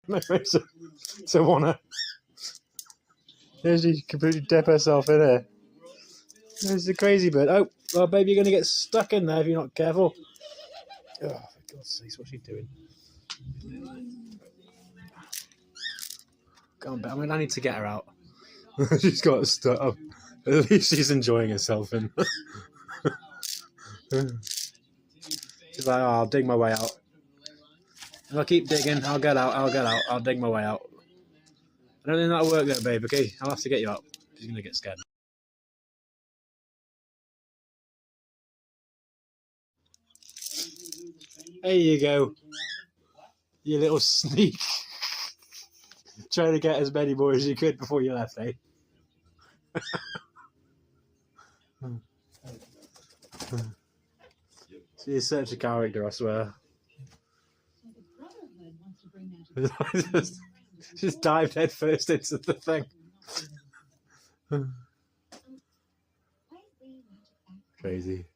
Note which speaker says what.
Speaker 1: to wanna. She completely dip herself in there. There's the crazy bird. Oh, well, baby, you're gonna get stuck in there if you're not careful. Oh, for God's sake, what's she doing? Go on, I mean, I need to get her out. She's got stuck up. At least she's enjoying herself. And she's like, oh, I'll dig my way out. If I keep digging, I'll get out, I'll dig my way out. I don't think that'll work there, babe, okay? I'll have to get you out. She's going to get scared. There you go. You little sneak. Trying to get as many more as you could before you left, eh? She's such a character, I swear. Just dived head first into the thing. Crazy.